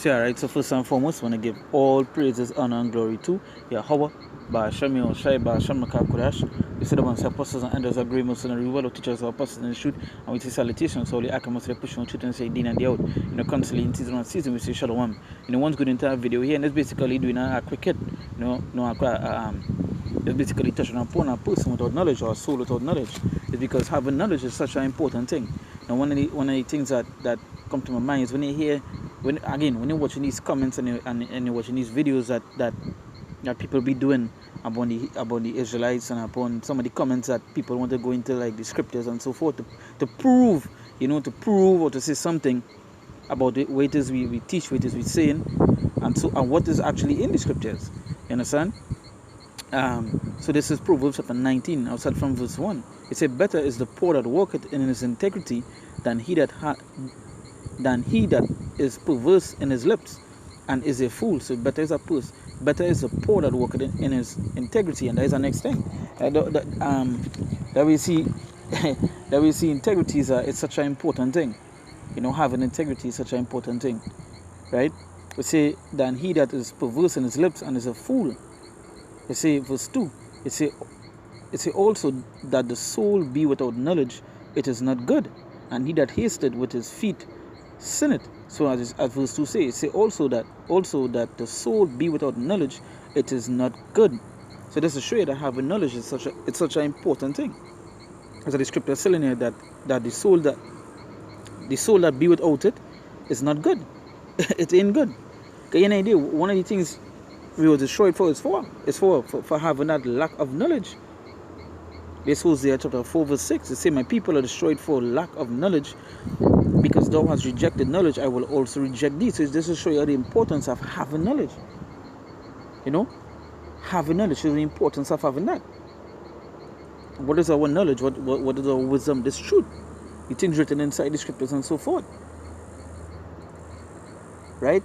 So, alright, so first and foremost, I want to give all praises, honor, and glory to Yahweh, Ba'asham Yahushai, Ba'asham Makab We said about apostles and elders, agree, Muslim, and reward of teachers, of apostles in the truth, and we say salutations, so the Akamas, the push on truth, and say, Din and the out. Constantly in season 1 season, we say Shalom. One's good entire video here, and it's basically doing a cricket, it's basically touching upon a person without knowledge or a soul without knowledge. It's because having knowledge is such an important thing. And one of the things that come to my mind is when you're watching these comments and you're watching these videos that people be doing about the Israelites, and upon some of the comments that people want to go into, like the scriptures and so forth, to prove or to say something about the way it is we teach, what it is we saying, and what is actually in the scriptures. You understand? So this is Proverbs chapter 19, outside from verse 1. It said, "Better is the poor that walketh in his integrity than he that is perverse in his lips and is a fool." So better is the poor that walketh in his integrity, and that is the next thing. That we see that we see integrity it's such an important thing. Having integrity is such an important thing, right? We say, "Than he that is perverse in his lips and is a fool." You say verse 2, it say also that the soul be without knowledge, it is not good, and he that hasted with his feet sinneth. So as verse 2 says, it say also that the soul be without knowledge, it is not good. So this is show you that having knowledge is such an important thing. As the scripture is telling you that the soul that be without it is not good. It ain't good. Okay, any idea? One of the things we were destroyed for is for having that lack of knowledge. This Hosea chapter 4 verse 6. It says, "My people are destroyed for lack of knowledge, because thou hast rejected knowledge, I will also reject thee." So this will show you the importance of having knowledge. Having knowledge is the importance of having that. What is our knowledge? What is our wisdom? This truth. The things written inside the scriptures and so forth. Right?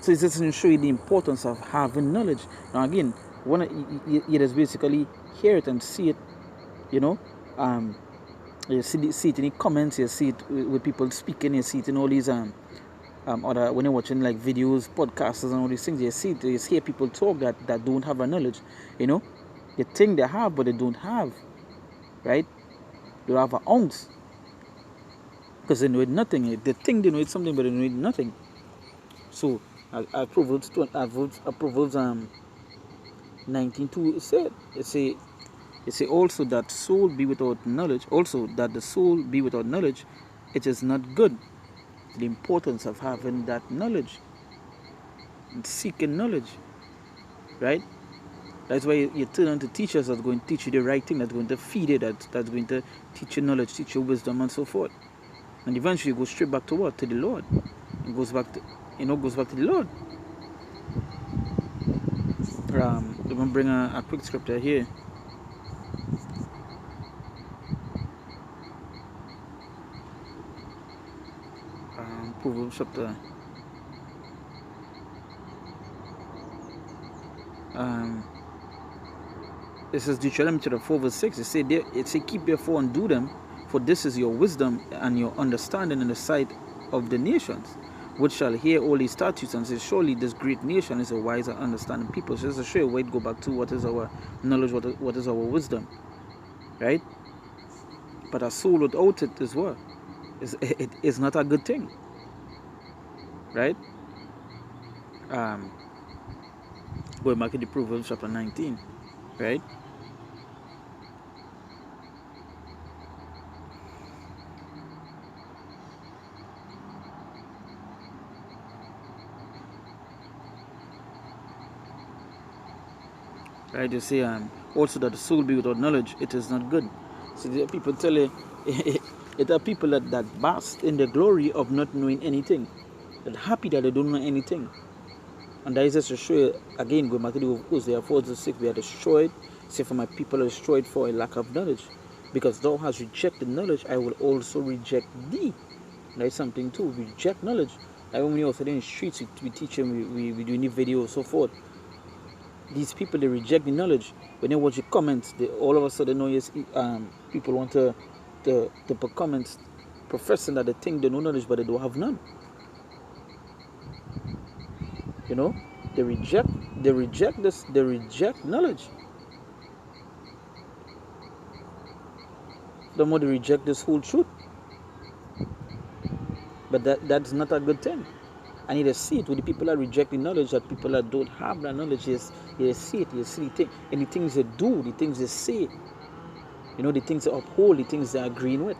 So it's just to show you the importance of having knowledge. Now again, you just basically hear it and see it, you see it in the comments, you see it with people speaking, you see it in all these other, when you're watching like videos, podcasts and all these things, you hear people talk that don't have a knowledge, You think they have, but they don't have, right? They don't have an ounce, because they know nothing. They think they know something, but they know nothing. So Proverbs 19:2 it say also that soul be without knowledge, also that the soul be without knowledge, it is not good. The importance of having that knowledge and seeking knowledge, right? That's why you turn on to teachers that's going to teach you the right thing, that's going to feed you, that's going to teach you knowledge, teach you wisdom and so forth. And eventually you go straight back to what? To the Lord. It goes back to the Lord. I'm going to bring a quick scripture here. Proverbs chapter this is Deuteronomy chapter 4 verse 6. It say, "Keep therefore and do them, for this is your wisdom and your understanding in the sight of the nations, which shall hear all these statutes and say, surely this great nation is a wise and understanding people." So just to show you where it go back to what is our knowledge, what is our wisdom, right? But a soul without it is what? It is not a good thing, right? Going back to the Proverbs chapter 19, right? Right, you say also that the soul be without knowledge, it is not good. So the people tell you, it are people that bask in the glory of not knowing anything, that happy that they don't know anything. And that is just to show you, again, going back to the Hosea 4 to 6, we are destroyed. Say, "For my people are destroyed for a lack of knowledge, because thou hast rejected knowledge, I will also reject thee." That is something too. We reject knowledge. Like when we also in the streets, we teach them, we do any video, so forth. These people, they reject the knowledge. When they watch the comments, they all of a sudden know, yes, people want to put comments professing that they think they know knowledge, but they don't have none. You know, they reject knowledge. The more they reject this whole truth. But that's not a good thing. I need to see it with the people that rejecting knowledge, that people that don't have that knowledge. You see it, you see the thing, and the things they do, the things they say, you know, the things they uphold, the things they are agreeing with.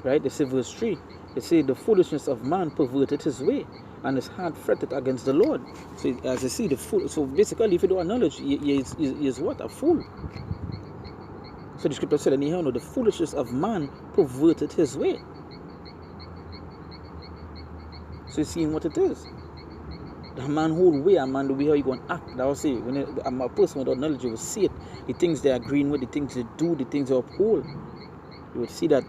Right? They say verse 3, they say the foolishness of man perverted his way, and his heart fretted against the Lord. So as you see, the fool. So basically, if you don't acknowledge, he is what? A fool. So the scripture said, and you know, the foolishness of man perverted his way. So you're seeing what it is. The man whole way, a man the way how you going to act. That will say, when a person without knowledge, you will see it. The things they are agreeing with, the things they do, the things they uphold. You will see that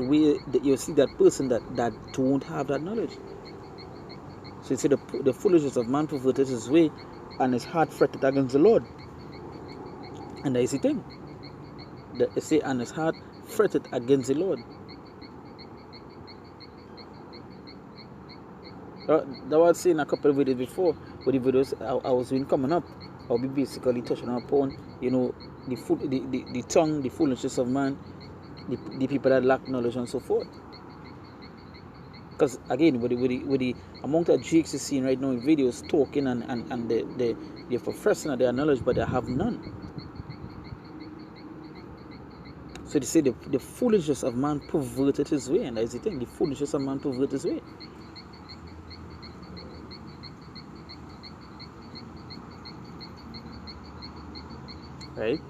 way. You'll see that person that don't have that knowledge. So you see the foolishness of man perverted his way, and his heart fretted against the Lord. And that is the thing. They say, and his heart fretted against the Lord. That was saying a couple of videos before, but the videos I was doing coming up, I'll be basically touching upon, you know, the tongue, the foolishness of man, the people that lack knowledge and so forth. Because again, with the amount that Jakes is seeing right now in videos talking and they're professing their knowledge, but they have none. So they say the foolishness of man perverted his way, and that's the thing, the foolishness of man perverted his way. Right?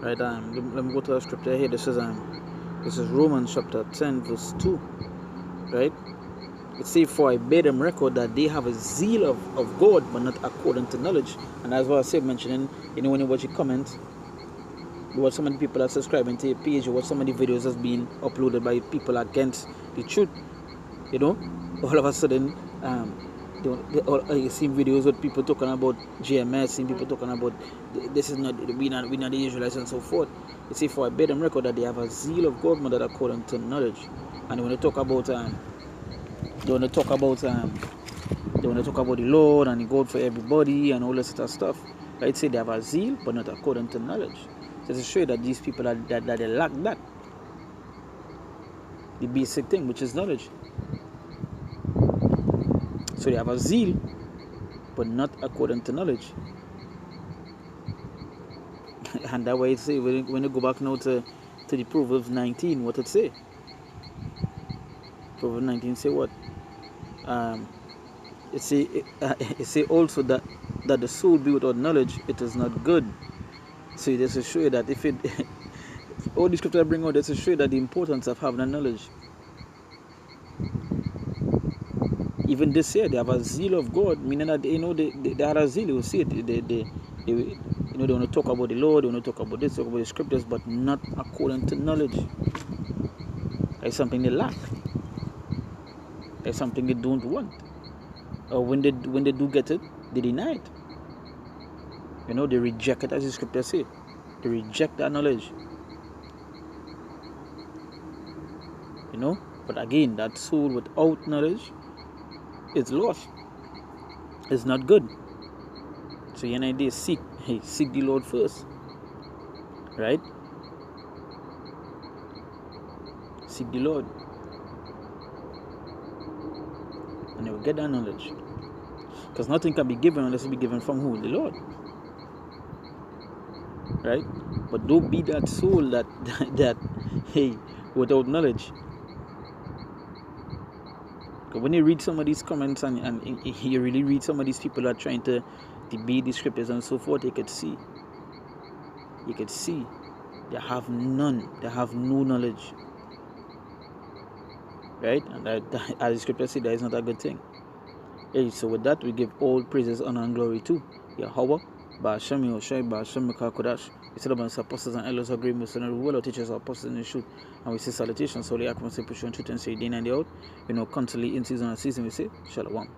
Right, let me go to the scripture here. This is Romans chapter 10 verse 2. Right? It says, for I bear them record that they have a zeal of God, but not according to knowledge. And as well as I said, mentioning, you know, when you watch your comments, you watch some of the people that subscribing to your page, you watch some of the videos that's being uploaded by people against the truth, you know, all of a sudden, you see videos with people talking about GMS, seeing people talking about this is not, we not the Israelites and so forth. You see, for I bear them record that they have a zeal of God, but not according to knowledge. And when they talk about they want to talk about the Lord and the God for everybody and all this sort of stuff. I'd say they have a zeal, but not according to knowledge. So to show you that these people that they lack that, the basic thing, which is knowledge. So they have a zeal, but not according to knowledge. And that way it say, when you go back now to the Proverbs 19, what it say? Proverbs 19 say what? It say also that the soul be without knowledge, it is not good. So this is show you that if it all the scripture I bring out, this is show you that the importance of having a knowledge. Even this year they have a zeal of God, meaning that you know they have a zeal. You will see it. They you know, they want to talk about the Lord, they want to talk about this, talk about the scriptures, but not according to knowledge. That's something they lack. That's something they don't want. Or when they do get it, they deny it. You know, they reject it, as the scripture say. They reject that knowledge. You know, but again, that soul without knowledge is lost. It's not good. So you know, they seek the Lord first. Right? Seek the Lord. And they will get that knowledge. Because nothing can be given unless it be given from who? The Lord. Right? But don't be that soul that without knowledge. Because when you read some of these comments and you really read some of these people that are trying to debate the scriptures and so forth, you could see they have none. They have no knowledge. Right? And that, as the scripture says, that is not a good thing. Hey, so with that, we give all praises, honor, and glory to Yahweh, Ba'ashem Yoshai, Ba'ashem Kodash. We celebrate apostles and elders of great missionary world, our teachers, our apostles in the truth. And we say salutations, so the Akron say push on truth and say day and day out. You know, constantly in season and season, we say Shalom.